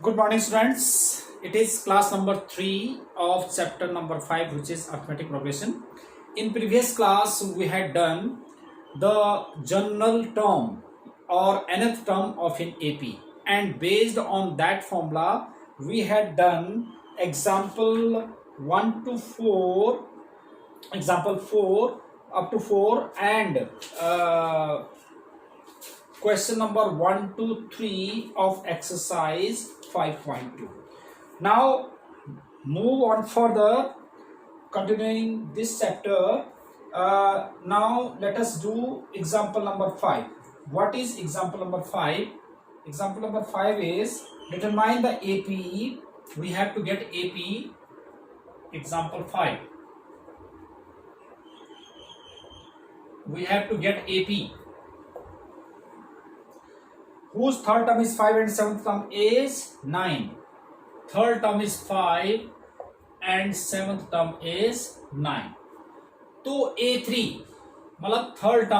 Good morning, students. It is class number 3 of chapter number 5, which is arithmetic progression. In previous class, we had done the general term or nth term of an AP, and based on that formula, we had done example 1 to 4, example 4 up to 4, and question number 1 to 3 of exercise 5.2. Now move on further, continuing this chapter. Now let us do example number 5. What is example number 5? Example number 5 is determine the AP. We have to get AP. Example 5. We have to get AP whose third term is 5 and seventh term is 9. Third term is 5 and seventh term is 9. तो A3 मतलब third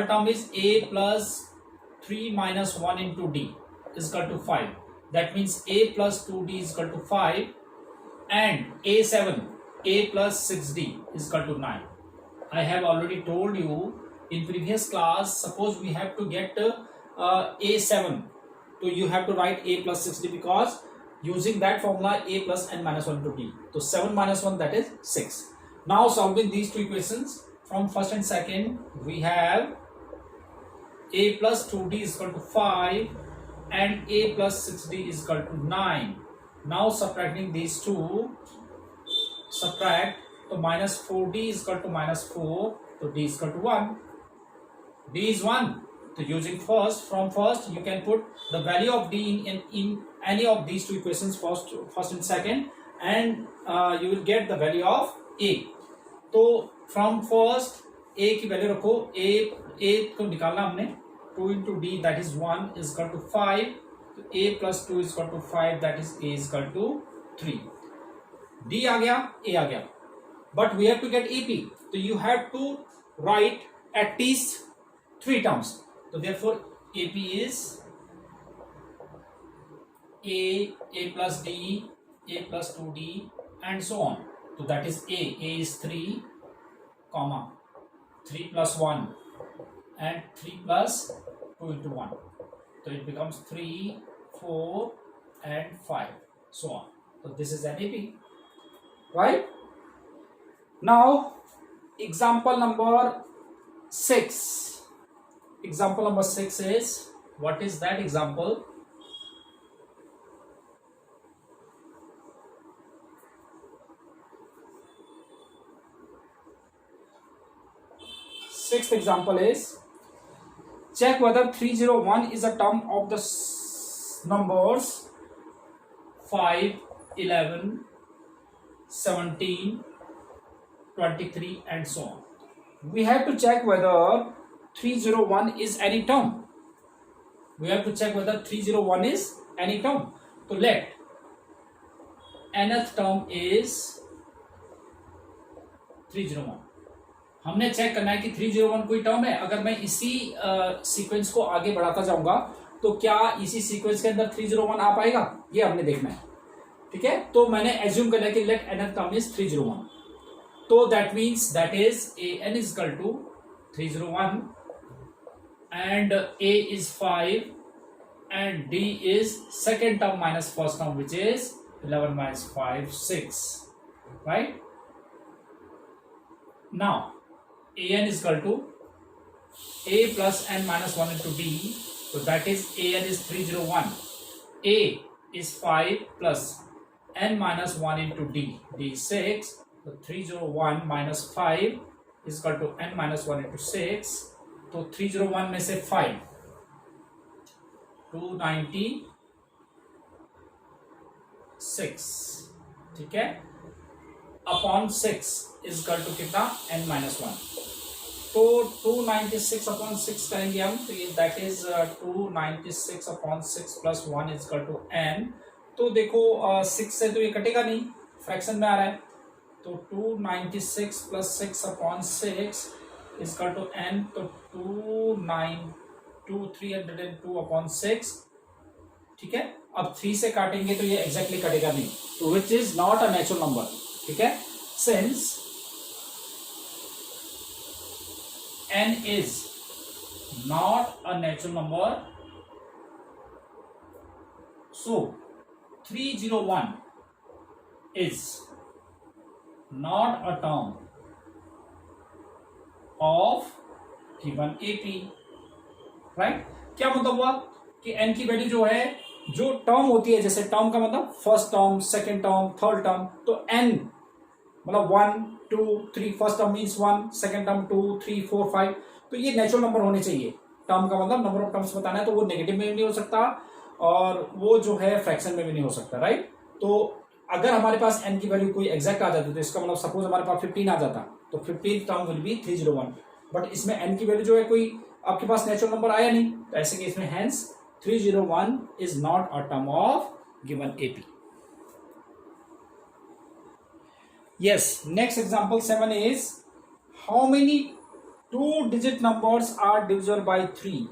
term is A plus 3 minus 1 into D is equal to 5. That means A plus 2D is equal to 5, and A7 A plus 6D is equal to 9. I have already told you in previous class, suppose we have to get A7, so you have to write A plus 6D, because using that formula A plus n minus 1 to D. So 7 minus 1, that is 6. Now solving these two equations from first and second, we have A plus 2D is equal to 5 and A plus 6D is equal to 9. Now subtracting these two, subtract, so minus 4D is equal to minus 4, so D is equal to 1. D is 1. So using first you can put the value of D in any of these two equations, first and second, and you will get the value of A. तो from first A की value रखो, A को निकालना हमने, 2 into D, that is 1 is equal to 5. तो A plus 2 is equal to 5, that is A is equal to 3. D आ गया, A आ गया, but we have to get AP, so you have to write at least 3 terms. So therefore AP is A plus D, A plus 2D, and so on. So that is A is 3, comma 3 plus 1 and 3 plus 2 into 1. So it becomes 3, 4 and 5, so on. So this is an AP, right? Now example number 6. Example number 6 is, what is that example? Sixth example is, check whether 301 is a term of the numbers 5, 11, 17, 23 and so on. We have to check whether 301 is any term. We have to check whether 301 is any term. So let nth term is 301. हमने check करना है कि 301 कोई term है. अगर मैं इसी sequence को आगे बढ़ाता जाऊंगा तो क्या इसी सीक्वेंस के अंदर 301 आ पाएगा, ये हमने देखना है. ठीक है, तो मैंने एज्यूम करना है कि लेट nth टर्म इज 301. तो that means that is n is equal to 301 and A is 5 and D is second term minus first term, which is 11 minus 5, 6, right? Now an is equal to A plus n minus 1 into D, so that is an is 301. A is 5 plus n minus 1 into D, D is 6, so 301 minus 5 is equal to n minus 1 into 6. तो 301 में से 5, 296, ठीक है, upon 6 is equal to कितना, n minus 1. तो 296 upon 6 करेंगे हम, तो ये that is 296 upon 6 plus 1 is equal to n. तो देखो 6 से तो ये कटेगा नहीं, फ्रैक्शन में आ रहा है, तो 296 plus 6 upon 6 is equal to n. तो 302 अपॉन 6, ठीक है, अब 3 से काटेंगे तो ये एग्जैक्टली कटेगा नहीं, तो which is not a natural number, ठीक है। Since n is not a natural number, so 301 is not a term of given AP, right. क्या मतलब हुआ कि n की वैल्यू जो है, जो टर्म होती है, जैसे टर्म का मतलब first term, second term, third term, तो n मतलब 1 2 3, first term means 1, second term 2 3 4 5, तो ये नेचुरल नंबर होने चाहिए। टर्म का मतलब नंबर ऑफ टर्म्स बताना है, तो वो नेगेटिव में भी नहीं हो सकता और वो जो है फ्रैक्शन में भी नहीं हो सकता, राइट। तो अगर हमारे पास n की वैल्यू कोई एग्जैक्ट आ जाती तो इसका मतलब सपोज हमारे पास 15 आ जाता, तो 15th term will be 301, but इसमें n की वैल्यू जो है कोई आपके पास नेचुरल नंबर आया नहीं, तो ऐसे केस में hence 301 is not a term of given AP। Yes, next example 7 is how many two-digit numbers are divisible by 3?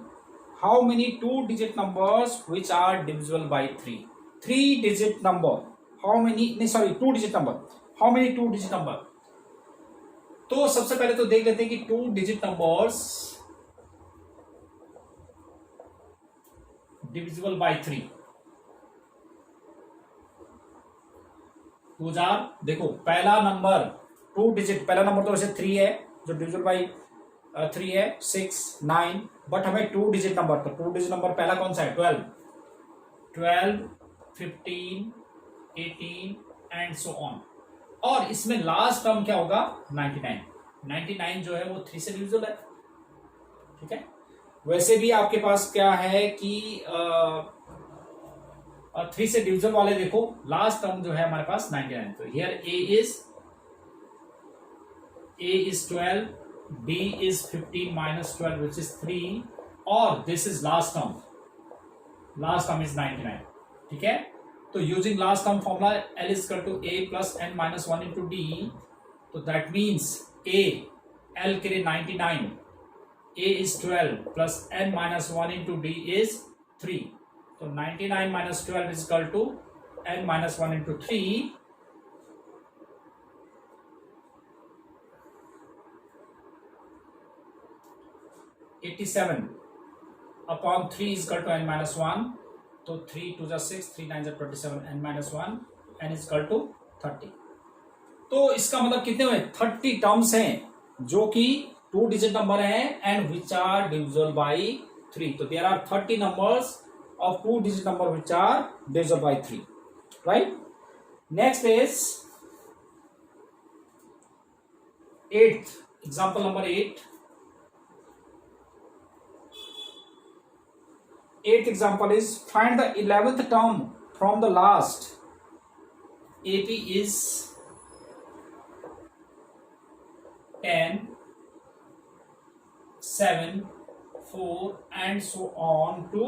How many two-digit numbers which are divisible by 3? Three-digit number. How many? नहीं sorry, two-digit number. How many two-digit number? तो सबसे पहले तो देख लेते हैं कि two-digit numbers divisible by 3. 2000, देखो पहला नंबर टू डिजिट, पहला नंबर तो वैसे 3 है जो डिविजिबल बाई 3 है, 6 9, बट हमें टू डिजिट नंबर, तो टू डिजिट नंबर पहला कौन सा है 12 15 18 एंड सो ऑन, और इसमें लास्ट टर्म क्या होगा 99 जो है वो 3 से डिविजिबल है, ठीक है। वैसे भी आपके पास क्या है कि 3 से डिविजन वाले देखो लास्ट टर्म जो है हमारे पास 99, तो here a is 12, b is 15 minus 12 which is 3, और this is last term is 99, ठीक है। तो using last term formula l is equal to a plus n minus 1 into d, तो दैट मीन्स a l के लिए 99, a is 12 plus n minus 1 into d is 3, तो 99 minus 12 is equal to n minus 1 into 3, (87) upon 3 is equal to n minus 1, तो 3 2 जा 6, 3 9 जा 27, n minus 1, n is equal to 30। तो इसका मतलब कितने हुए 30 टर्म्स हैं जो कि टू डिजिट नंबर हैं and which are divisible by 3, तो there are 30 numbers of two digit number which are divisible by 3, right? Next is 8th example number 8. 8th example is find the 11th term from the last. AP is 10 7 4 and so on to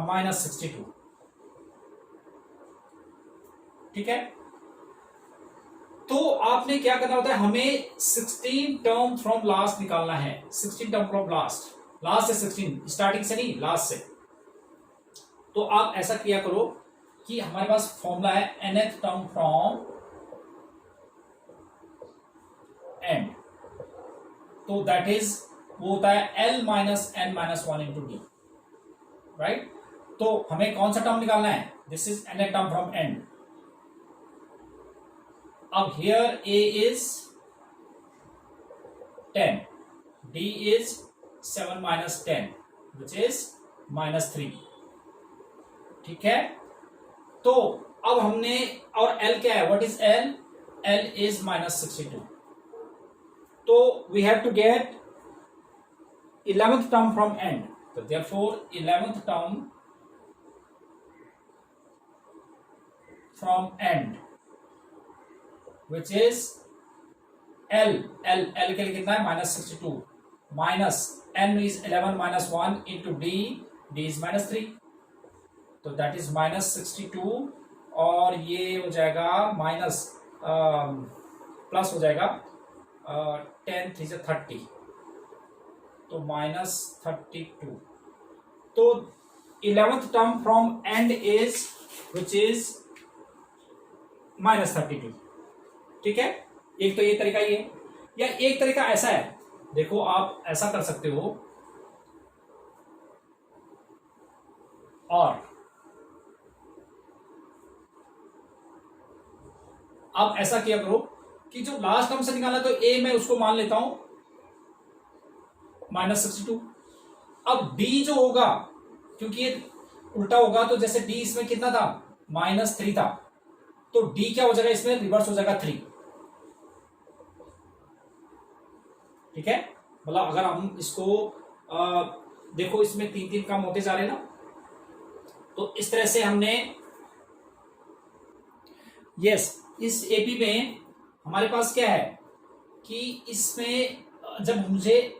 -62, ठीक है। तो आपने क्या करना होता है, हमें 16 term from last निकालना है, 16 टर्म फ्रॉम लास्ट से 16, स्टार्टिंग से नहीं लास्ट से। तो आप ऐसा किया करो कि हमारे पास फॉर्मूला है nth टर्म फ्रॉम एंड, तो दैट इज वो होता है l minus n minus 1 into D, right. तो हमें कौन सा टर्म निकालना है, this is nth term from end. अब here a is 10, d is 7 minus 10 which is -3, ठीक है। तो अब हमने, और l क्या है, what is l, l is -62, तो we have to get 11th term from end, so therefore 11th term from end which is l के लिए कितना है -62 minus n is 11 minus 1 into d is -3, तो that is -62, और ये हो जाएगा माइनस प्लस हो जाएगा 10 3 30, तो -32, तो 11th term from and is which is -32। ठीक है, एक तो ये तरीका ये, या एक तरीका ऐसा है, देखो आप ऐसा कर सकते हो, और आप ऐसा किया करो कि जो लास्ट टर्म से निकाला तो ए मैं उसको मान लेता हूं -62। अब डी जो होगा, क्योंकि ये उल्टा होगा, तो जैसे डी इसमें कितना था, -3 था, तो डी क्या हो जाएगा, इसमें रिवर्स हो जाएगा 3। ठीक है, मतलब अगर हम इसको देखो, इसमें 3 कम होते जा रहे हैं ना, तो इस तरह से हमने इस एपी में हमारे पास क्या है कि इसमें जब मुझे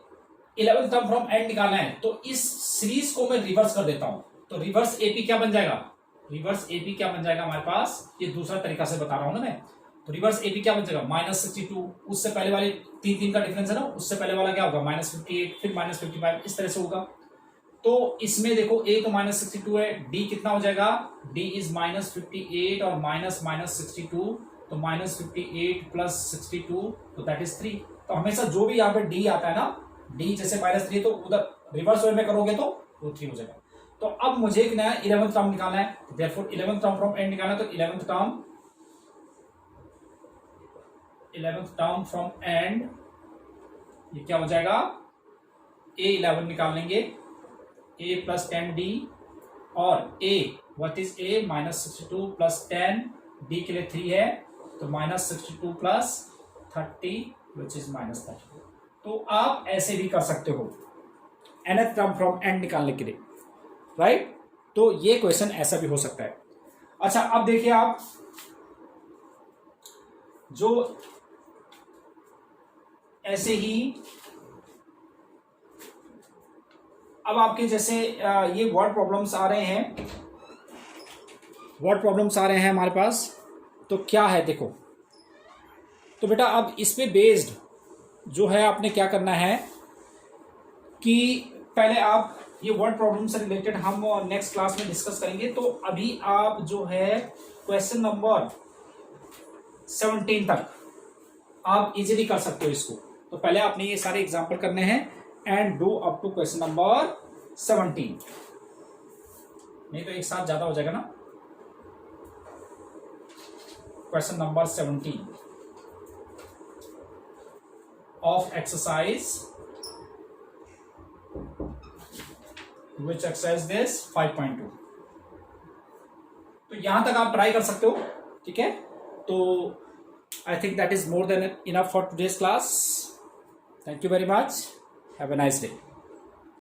11th टर्म फ्रॉम एंड निकालना है, तो इस सीरीज को मैं रिवर्स कर देता हूं, तो रिवर्स एपी क्या बन जाएगा, रिवर्स एपी क्या बन जाएगा हमारे पास, ये दूसरा तरीका से बता रहा हूं ना मैं, तो रिवर्स एपी क्या बन जाएगा, -62, उससे पहले वाले 3 का डिफरेंस है ना, उससे पहले वाला क्या होगा, -58, फिर -55, इस तरह से होगा। तो इसमें देखो ए तो -62 है, डी कितना हो जाएगा, डी इज -58 और -62, तो -58 प्लस 62, तो दैट इज 3। तो हमेशा जो भी यहाँ पे डी आता है ना, डी जैसे -3, तो उधर रिवर्स वे में करोगे तो वो 3 हो जाएगा। तो अब मुझे एक नया 11th टर्म निकालना है, therefore 11th term from and निकालना है, तो 11th टर्म फ्रॉम एंड, ये क्या हो जाएगा, A11 निकाल लेंगे, a प्लस 10d, और a what is a, -62 plus 10, d के लिए 3 है, तो -62 प्लस 30 विच इज -32। तो आप ऐसे भी कर सकते हो nth टर्म फ्रॉम एंड निकालने के लिए, राइट। तो ये क्वेश्चन ऐसा भी हो सकता है। अच्छा, अब देखिए आप, जो ऐसे ही अब आपके जैसे ये वर्ड प्रॉब्लम्स आ रहे हैं, हमारे पास, तो क्या है देखो, तो बेटा अब इस पे बेस्ड जो है आपने क्या करना है कि पहले आप ये वर्ड प्रॉब्लम से रिलेटेड हम नेक्स्ट क्लास में डिस्कस करेंगे। तो अभी आप जो है क्वेश्चन नंबर 17 तक आप इजीली कर सकते हो इसको। तो पहले आपने ये सारे एग्जाम्पल करने हैं and do up to question number 17, नहीं तो एक साथ ज्यादा हो जाएगा ना। Question number 17 of exercise which exercise this 5.2। तो यहां तक आप ट्राई कर सकते हो, ठीक है। तो I think that is more than enough for today's class. Thank you very much, have a nice day.